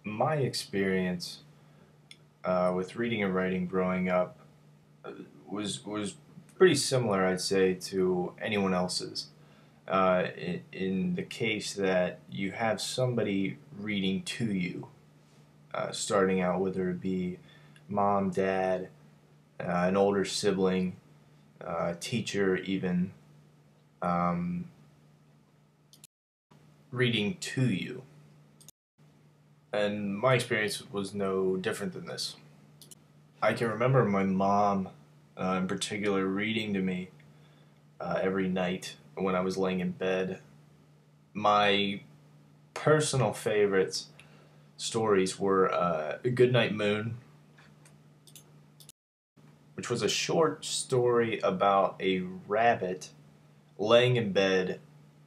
My experience with reading and writing growing up was pretty similar, I'd say, to anyone else's. In the case that you have somebody reading to you, starting out, whether it be mom, dad, an older sibling, teacher, even um, reading to you. And my experience was no different than this. I can remember my mom, in particular, reading to me every night when I was laying in bed. My personal favorites stories were Goodnight Moon, which was a short story about a rabbit laying in bed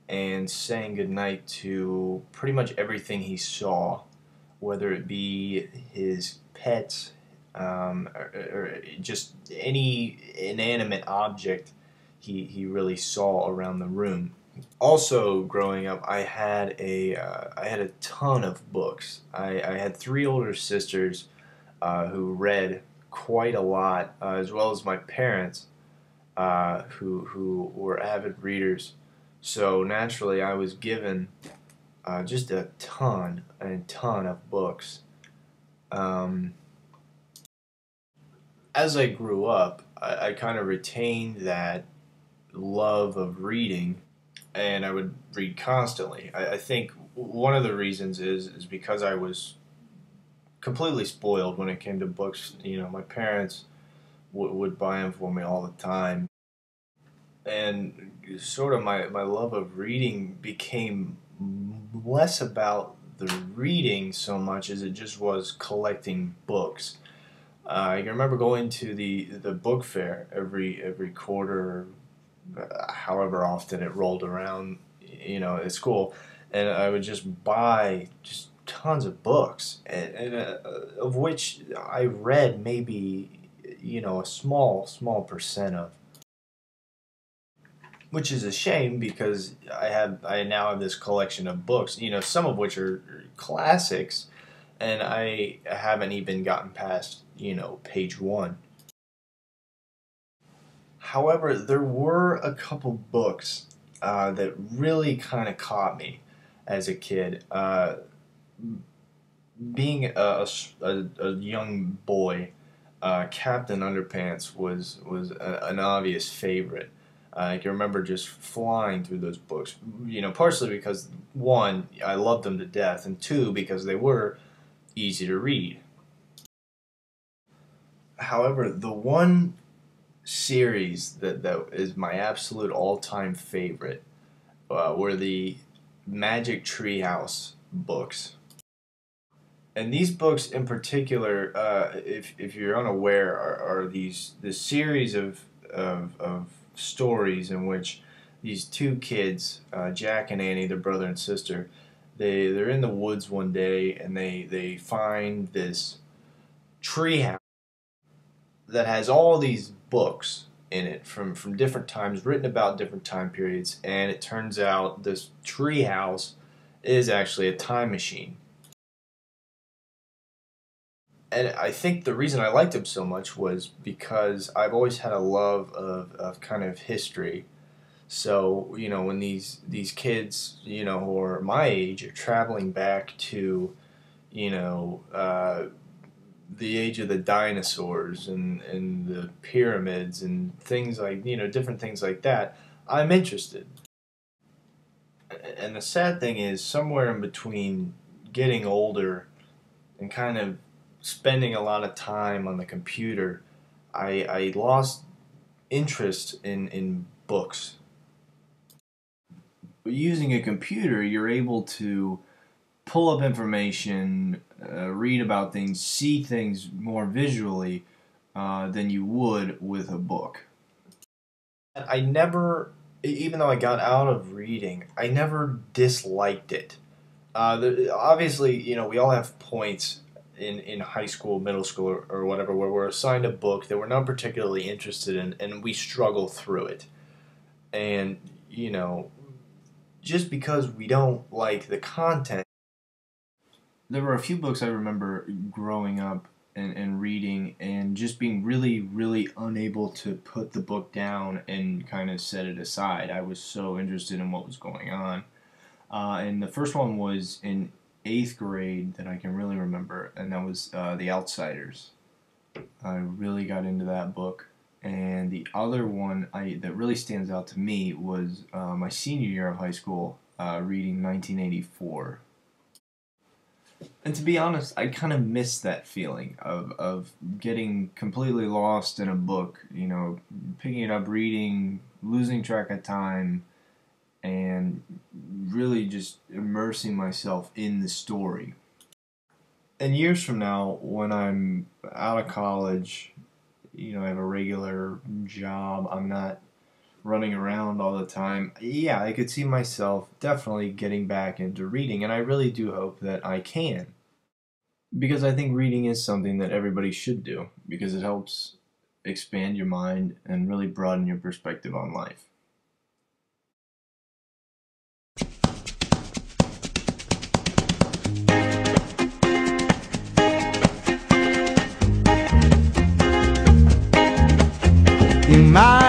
and saying goodnight to pretty much everything he saw, whether it be his pets or just any inanimate object he really saw around the room. Also, growing up, I had a ton of books. I had three older sisters who read quite a lot, as well as my parents who were avid readers. So naturally, I was given just a ton of books. Um, as I grew up, I kind of retained that love of reading, and I would read constantly. I think one of the reasons is because I was completely spoiled when it came to books. You know, my parents would buy them for me all the time, and sort of my love of reading became less about the reading so much as it just was collecting books. I can remember going to the book fair every quarter, however often it rolled around, at school, and I would just buy just tons of books, and of which I read maybe a small percent of, which is a shame because I now have this collection of books, some of which are classics, and I haven't even gotten past page one. However, there were a couple books that really kind of caught me as a kid. Being a young boy, Captain Underpants was an obvious favorite. I can remember just flying through those books. Partially because one, I loved them to death, and two, because they were easy to read. However, the one series that is my absolute all-time favorite were the Magic Treehouse books. And these books in particular, if you're unaware, are these this series of stories in which these two kids, Jack and Annie, their brother and sister, they're in the woods one day and they find this treehouse that has all these books in it from different times, written about different time periods, and it turns out this treehouse is actually a time machine. And I think the reason I liked him so much was because I've always had a love of kind of history. So, when these kids, who are my age are traveling back to, you know, the age of the dinosaurs and the pyramids and things like, different things like that, I'm interested. And the sad thing is, somewhere in between getting older and kind of spending a lot of time on the computer, I lost interest in books. But using a computer, you're able to pull up information, read about things, see things more visually than you would with a book. I never, even though I got out of reading, I never disliked it. Obviously, we all have points in high school, middle school, or whatever, where we're assigned a book that we're not particularly interested in, and we struggle through it. And, just because we don't like the content There were a few books I remember growing up and reading and just being really, really unable to put the book down and kind of set it aside. I was so interested in what was going on. And the first one was in eighth grade that I can really remember, and that was The Outsiders. I really got into that book. And the other one that really stands out to me was my senior year of high school, reading 1984. And to be honest, I kind of miss that feeling of getting completely lost in a book, picking it up, reading, losing track of time, and really just immersing myself in the story. And years from now, when I'm out of college, I have a regular job, I'm not running around all the time. Yeah, I could see myself definitely getting back into reading, and I really do hope that I can. Because I think reading is something that everybody should do, because it helps expand your mind and really broaden your perspective on life. You might